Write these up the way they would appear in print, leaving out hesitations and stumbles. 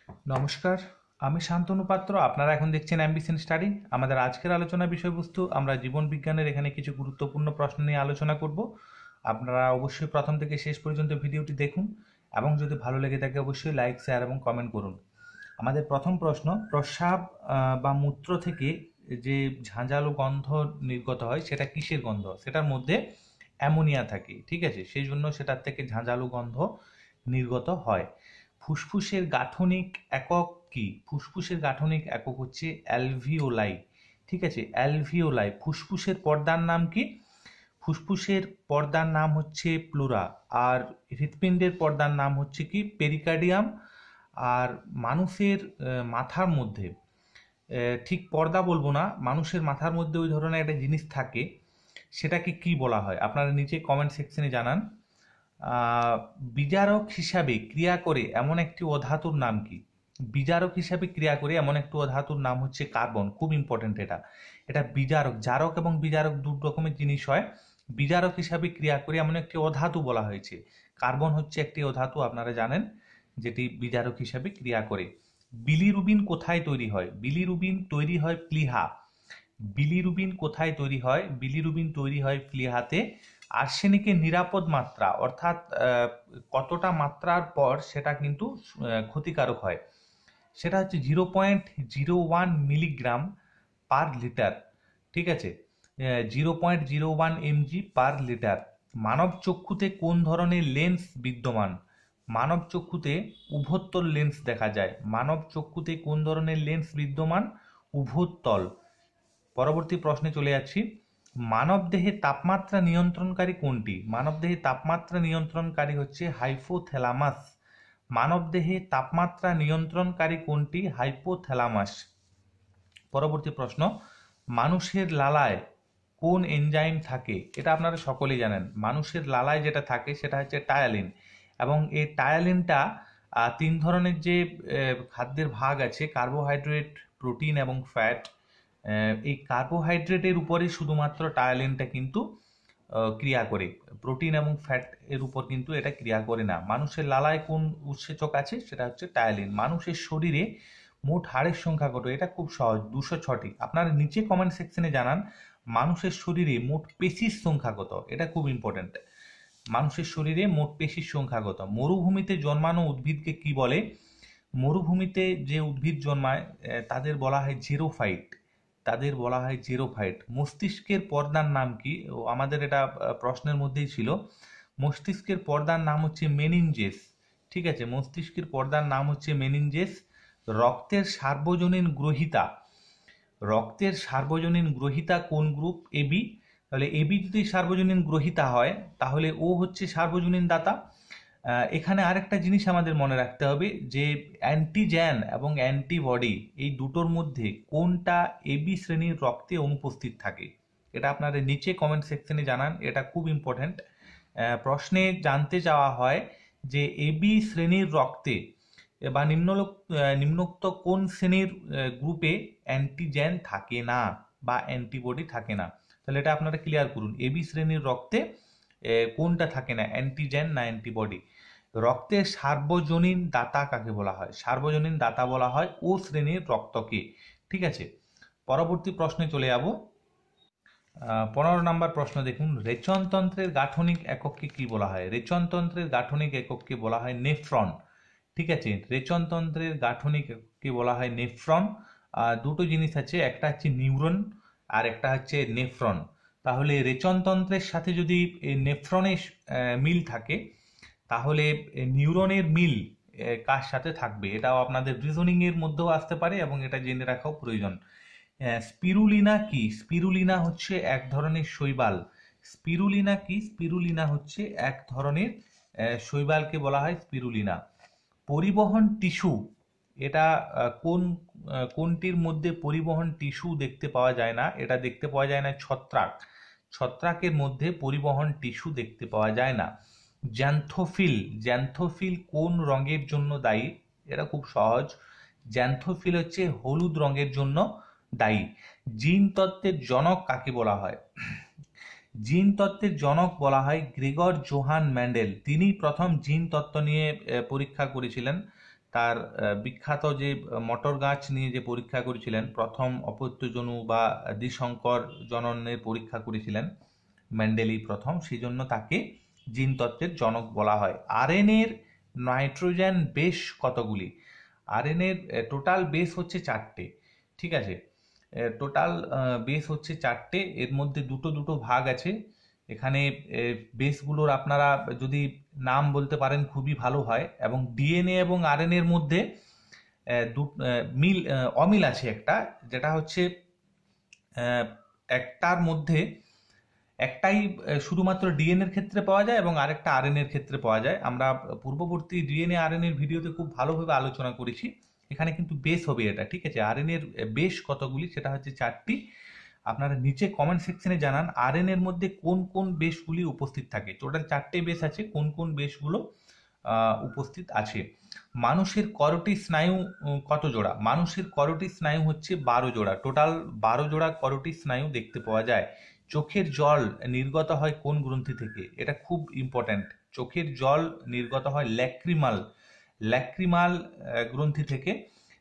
নমস্কার, আমি শান্তনু পাত্র। আপনারা এখন দেখছেন অ্যাম্বিশন স্টাডি। আমাদের আজকের আলোচনার বিষয়বস্তু, আমরা জীবন বিজ্ঞানের এখানে কিছু গুরুত্বপূর্ণ প্রশ্ন নিয়ে আলোচনা করব। আপনারা অবশ্যই প্রথম থেকে শেষ পর্যন্ত ভিডিওটি দেখুন এবং যদি ভালো লেগে থাকে অবশ্যই লাইক, শেয়ার এবং কমেন্ট করুন। আমাদের প্রথম প্রশ্ন, প্রস্রাব বা মূত্র থেকে যে ঝাঁঝালো গন্ধ নির্গত হয় সেটা কিসের গন্ধ? সেটার মধ্যে অ্যামোনিয়া থাকে, ঠিক আছে, সেই জন্য সেটার থেকে ঝাঁঝালো গন্ধ নির্গত হয়। ফুসফুসের গাঠনিক একক কি? ফুসফুসের গাঠনিক একক হচ্ছে অ্যালভিওলাই, ঠিক আছে, অ্যালভিওলাই। ফুসফুসের পর্দার নাম কি? ফুসফুসের পর্দার নাম হচ্ছে প্লুরা। আর হৃৎপিণ্ডের পর্দার নাম হচ্ছে কি? পেরিকার্ডিয়াম। আর মানুষের মাথার মধ্যে, ঠিক পর্দা বলবো না, মানুষের মাথার মধ্যে ওই ধরনের একটা জিনিস থাকে, সেটাকে কি বলা হয়? আপনারা নিচে কমেন্ট সেকশনে জানান। বিজারক হিসাবে ক্রিয়া করে এমন একটি অধাতুর নাম কি? বিজারক হিসাবে ক্রিয়া করে এমন একটি অধাতুর নাম হচ্ছে কার্বন। খুব ইম্পর্টেন্ট এটা। এটা বিজারক, জারক এবং বিজারক দু রকমের জিনিস হয়। বিজারক হিসাবে ক্রিয়া করে এমন একটি অধাতু বলা হয়েছে। কার্বন হচ্ছে একটি অধাতু, আপনারা জানেন, যেটি বিজারক হিসাবে ক্রিয়া করে। বিলিরুবিন কোথায় তৈরি হয়? বিলিরুবিন তৈরি হয় প্লীহা। বিলিরুবিন কোথায় তৈরি হয়? বিলিরুবিন তৈরি হয় প্লীহাতে। আর্সেনিকের নিরাপদ মাত্রা, অর্থাৎ কতটা মাত্রার পর সেটা কিন্তু ক্ষতিকারক হয়, সেটা হচ্ছে 0.01 মিলিগ্রাম পার লিটার, ঠিক আছে, 0.01 mg পার লিটার। মানব চক্ষুতে কোন ধরনের লেন্স বিদ্যমান? মানব চক্ষুতে উভোত্তল লেন্স দেখা যায়। মানব চক্ষুতে কোন ধরনের লেন্স বিদ্যমান? উভোত্তল। পরবর্তী প্রশ্নে চলে যাচ্ছি। মানবদেহে তাপমাত্রা নিয়ন্ত্রণকারী কোনটি? মানবদেহে তাপমাত্রা নিয়ন্ত্রণকারী হচ্ছে হাইপোথ্যালামাস। মানবদেহে তাপমাত্রা নিয়ন্ত্রণকারী কোনটি? হাইপোথ্যালামাস। পরবর্তী প্রশ্ন, মানুষের লালায় কোন এনজাইম থাকে? এটা আপনারা সকলেই জানেন। মানুষের লালায় যেটা থাকে সেটা হচ্ছে টায়ালিন। এবং এই টায়ালিনটা তিন ধরনের যে খাদ্যের ভাগ আছে, কার্বোহাইড্রেট, প্রোটিন এবং ফ্যাট। এই কার্বোহাইড্রেটের উপরে শুধুমাত্র টায়ালিনটা কিন্তু ক্রিয়া করে। প্রোটিন এবং ফ্যাট এর উপর কিন্তু এটা ক্রিয়া করে না। মানুষের লালায় কোন উৎসেচক আছে? সেটা হচ্ছে টায়ালিন। মানুষের শরীরে মোট হাড়ের সংখ্যা কত? এটা খুব সহজ, 206টি। আপনারা নিচে কমেন্ট সেকশনে জানান মানুষের শরীরে মোট পেশির সংখ্যা কত? এটা খুব ইম্পর্টেন্ট। মানুষের শরীরে মোট পেশির সংখ্যা কত? মরুভূমিতে জন্মানো উদ্ভিদকে কি বলে? মরুভূমিতে যে উদ্ভিদ জন্মায় তাদের বলা হয় জেরোফাইট। তাদের বলা হয় জেরোফাইট। মস্তিষ্কের পর্দার নাম কি? আমাদের এটা প্রশ্নের মধ্যেই ছিল। মস্তিষ্কের পর্দার নাম হচ্ছে মেনিনজেস, ঠিক আছে, মস্তিষ্কের পর্দার নাম হচ্ছে মেনিনজেস। রক্তের সার্বজনীন গ্রহিতা, রক্তের সার্বজনীন গ্রহিতা কোন গ্রুপ? এবি। তাহলে এবি যদি সার্বজনীন গ্রহিতা হয় তাহলে ও হচ্ছে সার্বজনীন দাতা। এখানে আরেকটা জিনিস আমাদের মনে রাখতে হবে যে অ্যান্টিজেন এবং অ্যান্টিবডি এই দুটোর মধ্যে কোনটা এবি শ্রেণীর রক্তে অনুপস্থিত থাকে? এটা আপনারা নিচে কমেন্ট সেকশনে জানান, এটা খুব ইম্পর্ট্যান্ট। প্রশ্নে জানতে চাওয়া হয় যে এবি শ্রেণীর রক্তে বা নিম্নোক্ত কোন শ্রেণীর গ্রুপে অ্যান্টিজেন থাকে না বা অ্যান্টিবডি থাকে না? তাহলে এটা আপনারা ক্লিয়ার করুন। এবি শ্রেণীর রক্তে কোনটা থাকে না, অ্যান্টিজেন না অ্যান্টিবডি? রক্তের সার্বজনীন দাতা কাকে বলা হয়? সার্বজনীন দাতা বলা হয় ও শ্রেণীর রক্তকে, ঠিক আছে। পরবর্তী প্রশ্নে চলে যাব। 15 নম্বর প্রশ্ন দেখুন, রেচনতন্ত্রের গাঠনিক একককে কি বলা হয়? রেচনতন্ত্রের গাঠনিক একককে বলা হয় নেফ্রন, ঠিক আছে। রেচনতন্ত্রের গাঠনিক একককে বলা হয় নেফ্রন। দুটো জিনিস আছে, একটা হচ্ছে নিউরন আর একটা হচ্ছে নেফ্রন। তাহলে রেচনতন্ত্রের সাথে যদি নেফ্রনের মিল থাকে তাহলে নিউরনের মিল কার সাথে থাকবে? এটাও আপনাদের রিজনিং এর মধ্যেও আসতে পারে এবং এটা জেনে রাখাও প্রয়োজন। স্পিরুলিনা কি? স্পিরুলিনা হচ্ছে এক ধরনের শৈবাল। স্পিরুলিনা কি? স্পিরুলিনা হচ্ছে এক ধরনের শৈবালকে বলা হয় স্পিরুলিনা। পরিবহন টিস্যু, এটা কোনটির মধ্যে পরিবহন টিস্যু দেখতে পাওয়া যায় না? এটা দেখতে পাওয়া যায় না ছত্রাক। ছত্রাকের মধ্যে পরিবহন টিস্যু দেখতে পাওয়া যায় না। জ্যান্থোফিল, জ্যান্থোফিল কোন রঙের জন্য দায়ী? এটা খুব সহজ, জ্যান্থোফিল হচ্ছে হলুদ রঙের জন্য দায়ী। জিন তত্ত্বের জনক কাকে বলা হয়? জিন তত্ত্বের জনক বলা হয় গ্রেগর জোহান ম্যান্ডেল। তিনি প্রথম জিন তত্ত্ব নিয়ে পরীক্ষা করেছিলেন। তার বিখ্যাত যে মটর গাছ নিয়ে যে পরীক্ষা করেছিলেন, প্রথম অপত্যজনু বা দ্বিসংকর জননের পরীক্ষা করেছিলেন মেন্ডেলই প্রথম, সেই জন্য তাকে জিন তত্ত্বের জনক বলা হয়। আরএনএর নাইট্রোজেন বেস কতগুলি? আরএনএর টোটাল বেস হচ্ছে 4টে, ঠিক আছে। টোটাল বেস হচ্ছে 4টে, এর মধ্যে দুটো দুটো ভাগ আছে। এখানে বেসগুলোর আপনারা যদি নাম বলতে পারেন খুবই ভালো হয়। এবং ডিএনএ এবং আরএনএর মধ্যে অমিল আছে একটা, যেটা হচ্ছে একটার মধ্যে একটাই শুধুমাত্র ডিএনএর ক্ষেত্রে পাওয়া যায় এবং আরেকটা আরএনএর ক্ষেত্রে পাওয়া যায়। আমরা পূর্ববর্তী ডিএনএ আরএনএর ভিডিওতে খুব ভালোভাবে আলোচনা করেছি। এখানে কিন্তু বেস হবে এটা, ঠিক আছে। আরএনএর বেস কতগুলি? সেটা হচ্ছে 4টি। আপনারা নিচে কমেন্ট সেকশনে জানান আরএনএর মধ্যে কোন কোন বেসগুলি উপস্থিত থাকে। টোটাল 4টে বেস আছে, কোন কোন বেসগুলো উপস্থিত আছে। মানুষের করোটি স্নায়ু কত জোড়া? মানুষের করোটি স্নায়ু হচ্ছে 12 জোড়া। টোটাল 12 জোড়া করোটি স্নায়ু দেখতে পাওয়া যায়। চোখের জল নির্গত হয় কোন গ্রন্থি থেকে? এটা খুব ইম্পর্ট্যান্ট। চোখের জল নির্গত হয় ল্যাক্রিমাল গ্রন্থি থেকে।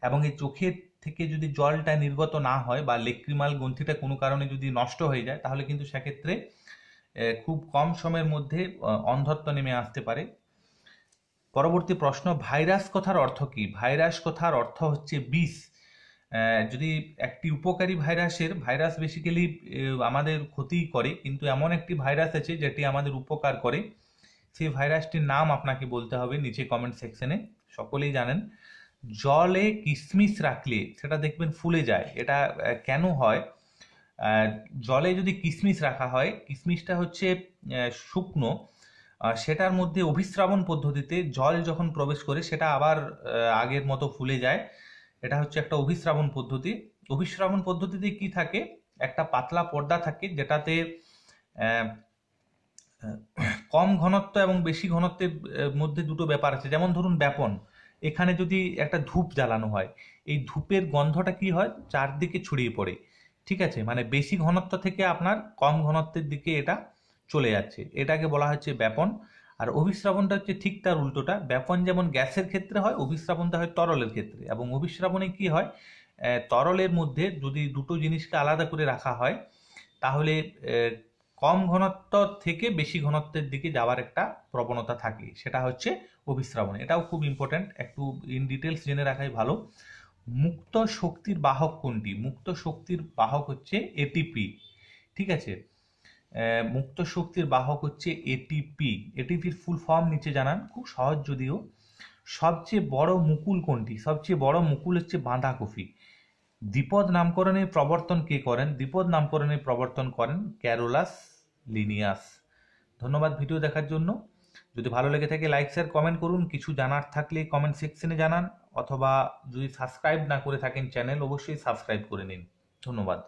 এবং এই চোখের থেকে যদি জলটা নির্গত না হয় বা ল্যাক্রিমাল গ্রন্থিটা কোনো কারণে যদি নষ্ট হয়ে যায়, তাহলে কিন্তু সেক্ষেত্রে খুব কম সময়ের মধ্যে অন্ধত্ব নেমে আসতে পারে। পরবর্তী প্রশ্ন, ভাইরাস কথার অর্থ কি? ভাইরাস কথার অর্থ হচ্ছে বিষ। যদি একটি উপকারী ভাইরাস বেসিক্যালি আমাদের ক্ষতি করে, কিন্তু এমন একটি ভাইরাস আছে যেটি আমাদের উপকার করে। সেই ভাইরাসটির নাম আপনাকে বলতে হবে নিচে কমেন্ট সেকশনে। সকলেই জানেন, জলে কিশমিশ রাখলে সেটা দেখবেন ফুলে যায়। এটা কেন হয়? জলে যদি কিশমিশ রাখা হয়, কিশমিশটা হচ্ছে শুকনো, সেটার মধ্যে অভিস্রাবণ পদ্ধতিতে জল যখন প্রবেশ করে সেটা আবার আগের মতো ফুলে যায়। এটা হচ্ছে একটা অভিস্রাবণ পদ্ধতি। অভিস্রাবণ পদ্ধতিতে কি থাকে? একটা পাতলা পর্দা থাকে, যেটাতে কম ঘনত্ব এবং বেশি ঘনত্বের মধ্যে দুটো ব্যাপার আছে। যেমন ধরুন ব্যাপন, এখানে যদি একটা ধূপ জ্বালানো হয়, এই ধূপের গন্ধটা কি হয়? চারদিকে ছড়িয়ে পড়ে, ঠিক আছে। মানে বেশি ঘনত্ব থেকে আপনার কম ঘনত্বের দিকে এটা চলে যাচ্ছে, এটাকে বলা হচ্ছে ব্যাপন। আর অভিস্রাবণটা হচ্ছে ঠিক তার উল্টোটা। ব্যাপন যেমন গ্যাসের ক্ষেত্রে হয়, অভিস্রাবণটা হয় তরলের ক্ষেত্রে। এবং অভিস্রাবণে কি হয়? তরলের মধ্যে যদি দুটো জিনিসকে আলাদা করে রাখা হয়, তাহলে কম ঘনত্ব থেকে বেশি ঘনত্বের দিকে যাওয়ার একটা প্রবণতা থাকে, সেটা হচ্ছে অভিস্রাবণ। এটাও খুব ইম্পর্ট্যান্ট, একটু ইন ডিটেলস জেনে রাখাই ভালো। মুক্ত শক্তির বাহক কোনটি? মুক্ত শক্তির বাহক হচ্ছে এটিপি, ঠিক আছে। মুক্ত শক্তির বাহক হচ্ছে এটিপি। এটিপির ফুল ফর্ম নিচে জানান, খুব সহজ যদিও। সবচেয়ে বড় মুকুল কোনটি? সবচেয়ে বড় মুকুল হচ্ছে বাঁধাকপি। দ্বিপদ নামকরণের প্রবর্তন কে করেন? দ্বিপদ নামকরণের প্রবর্তন করেন ক্যারোলাস লিনিয়াস। ধন্যবাদ ভিডিও দেখার জন্য। যদি ভালো লেগে থাকে লাইক শেয়ার কমেন্ট করুন। কিছু জানার থাকলে কমেন্ট সেকশনে জানান, অথবা যদি সাবস্ক্রাইব না করে থাকেন চ্যানেল, অবশ্যই সাবস্ক্রাইব করে নিন। ধন্যবাদ।